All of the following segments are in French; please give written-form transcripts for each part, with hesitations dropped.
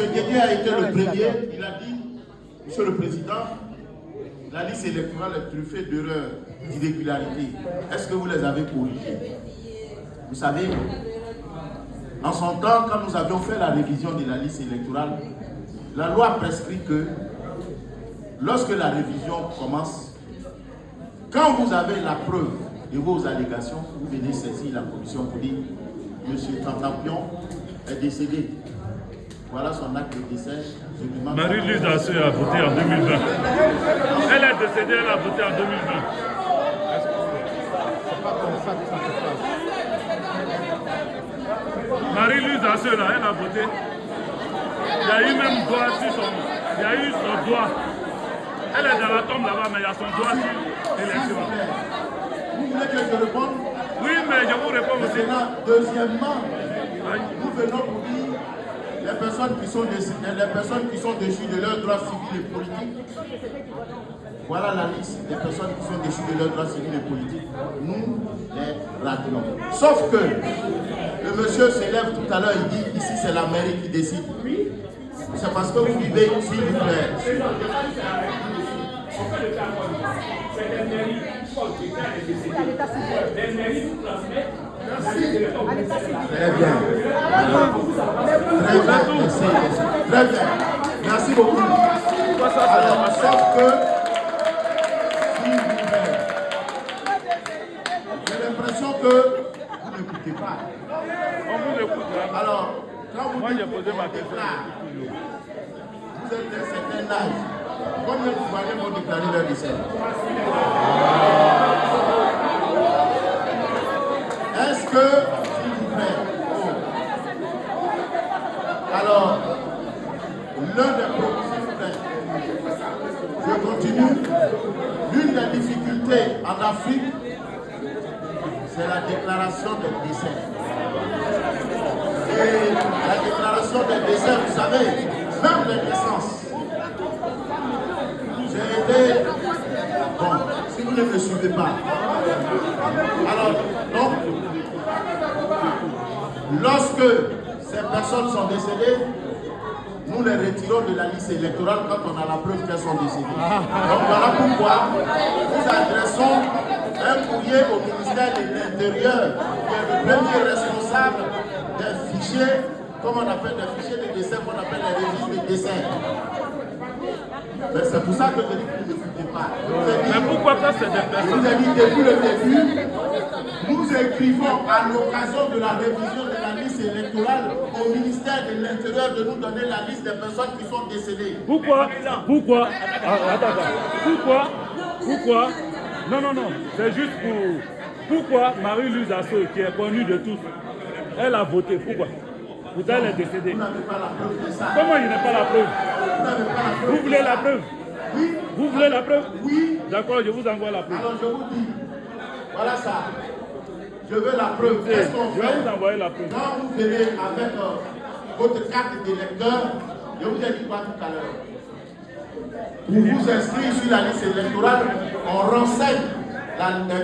Guédier a été le premier, il a dit, Monsieur le Président, la liste électorale est truffée d'erreurs, d'irrégularités. Est-ce que vous les avez corrigées? Vous savez, en son temps, quand nous avions fait la révision de la liste électorale, la loi prescrit que lorsque la révision commence, quand vous avez la preuve de vos allégations, vous venez saisir la commission pour dire M. Tantampion est décédé. Voilà son acte de décès. Marie-Louise Assou a voté en 2020. Elle est décédée, elle a voté en 2020. C'est pas comme ça que ça se passe. Marie-Louise Assou, là, elle a voté. Il y a eu même doigt sur son... Il y a eu son doigt. Elle est dans la tombe là-bas, mais il y a son doigt sur l'élection. Vous voulez que je réponde? Oui, mais je vous réponds aussi. Deuxièmement, nous venons pour dire les personnes qui sont déchues de leurs droits civils et politiques. Voilà la liste des personnes qui sont déchues de leurs droits civils et politiques. Nous les rappelons. Sauf que le monsieur s'élève tout à l'heure, il dit ici c'est la mairie qui décide. C'est parce que vous vivez ici, vous plaît. C'est les mairies qui sont les mairies vous transmettent. Très bien. Très bien. Très bien. Merci beaucoup. Alors, sauf que si vous j'ai l'impression que vous n'écoutez pas. On vous écoute. Alors, quand vous moi, dites j'ai posé ma question. Vous êtes d'un certain âge. Combien de Ivoiriens vont déclarer leur décès? Est-ce que, s'il vous plaît, alors, l'un des problèmes, s'il vous plaît, je continue. L'une des difficultés en Afrique, c'est la déclaration des décès. Et la déclaration des décès, vous savez, même les naissances. J'ai été... Bon, si vous ne me suivez pas. Alors, donc, lorsque ces personnes sont décédées, nous les retirons de la liste électorale quand on a la preuve qu'elles sont décédées. Donc voilà pourquoi nous adressons un courrier au ministère de l'Intérieur, qui est le premier responsable des fichiers, comme on appelle des fichiers de décès, qu'on appelle les registres de décès. Mais c'est pour ça que je dis que vous n'écoutez pas. Mais pourquoi pas c'est des Je personnes? vous ai dit depuis le début, nous écrivons à l'occasion de la révision de la liste électorale au ministère de l'Intérieur de nous donner la liste des personnes qui sont décédées. Pourquoi? Pourquoi? Non, c'est juste pour... Pourquoi Marie-Louise Assou, qui est connue de tous, elle a voté? Pourquoi? Pourtant, elle est décédée. Vous n'avez pas la preuve de ça. Comment il n'est pas la preuve? Vous n'avez pas la preuve. Vous voulez la preuve? Oui. Vous voulez la preuve? Oui. D'accord, je vous envoie la preuve. Alors je vous dis, voilà ça. Je veux la preuve. Qu'est-ce qu'on Je fait? vais vous envoyer la preuve. Quand vous venez avec votre carte d'électeur, je vous ai dit quoi tout à l'heure? Pour vous inscrire sur la liste électorale, on renseigne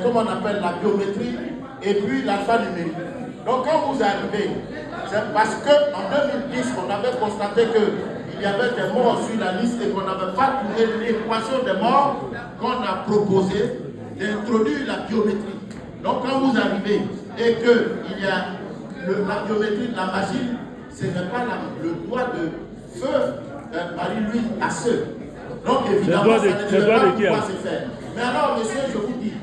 comment on appelle la biométrie et puis l'alphanumérique. Donc quand vous arrivez, c'est parce qu'en 2010, on avait constaté qu'il y avait des morts sur la liste et qu'on n'avait pas trouvé l'équation des morts qu'on a proposé d'introduire la biométrie. Donc quand vous arrivez et qu'il y a la biométrie de la machine, ce n'est pas le doigt de feu Marie-Louise Assou. Donc évidemment, ça ne devait pas pouvoir se faire. Mais alors, monsieur, je vous dis,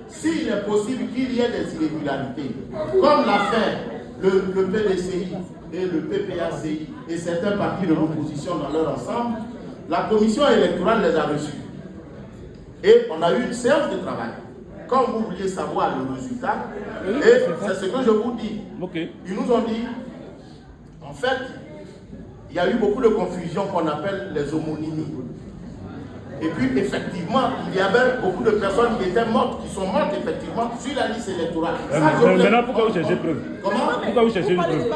s'il est possible qu'il y ait des irrégularités, comme l'a fait le PDCI et le PPACI et certains partis de l'opposition dans leur ensemble, la commission électorale les a reçus. Et on a eu une séance de travail. Quand vous vouliez savoir le résultat, et c'est ce que je vous dis. Ils nous ont dit, en fait, il y a eu beaucoup de confusion qu'on appelle les homonymies. Et puis, effectivement, il y avait beaucoup de personnes qui étaient mortes, qui sont mortes, effectivement, sur la liste électorale. Maintenant, pourquoi vous cherchez preuve? Comment? Pourquoi vous cherchez une preuve? C'est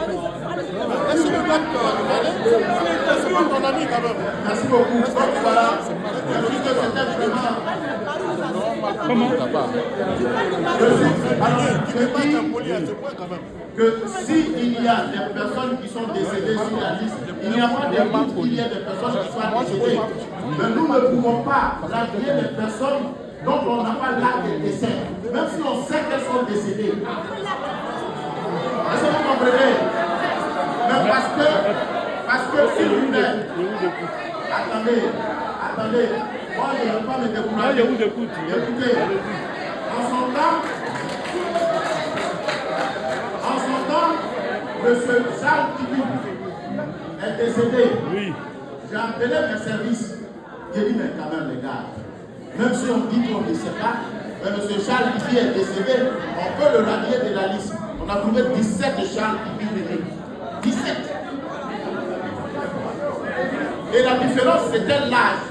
pas ton ami, quand même. Merci beaucoup. Donc, voilà. Puisque c'était vraiment... Comment? Je dis que s'il y a des personnes qui sont décédées sur la liste Il n'y a pas de doute qu'il y ait des personnes qui soient décédées. Mais nous ne pouvons pas radier des personnes dont on n'a pas l'acte de décès, même si on sait qu'elles sont décédées. Est-ce que vous comprenez? Mais parce que si vous n'êtes... Attendez. Moi, je ne veux pas me décourager. Je vous écoute. Écoutez, en son temps, M. Charles Tibi est décédé. Oui. J'ai appelé mes services. J'ai dit, mais quand même, les gars, même si on dit qu'on ne sait pas, mais M. Charles Tibi est décédé, on peut le radier de la liste. On a trouvé 17 Charles Tibi venus. 17. Et la différence, c'était l'âge.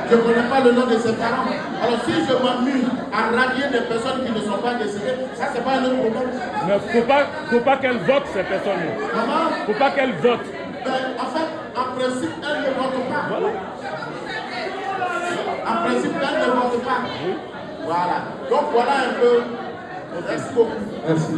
Je ne connais pas le nom de ses parents. Alors si je m'amuse à radier des personnes qui ne sont pas décédées, ça c'est pas un autre problème. Mais il ne faut pas qu'elles votent ces personnes. Comment? Il ne faut pas qu'elles votent. En fait, en principe, elles ne votent pas. Voilà. En principe, elles ne votent pas. Voilà. Donc voilà un peu. Merci beaucoup. Merci.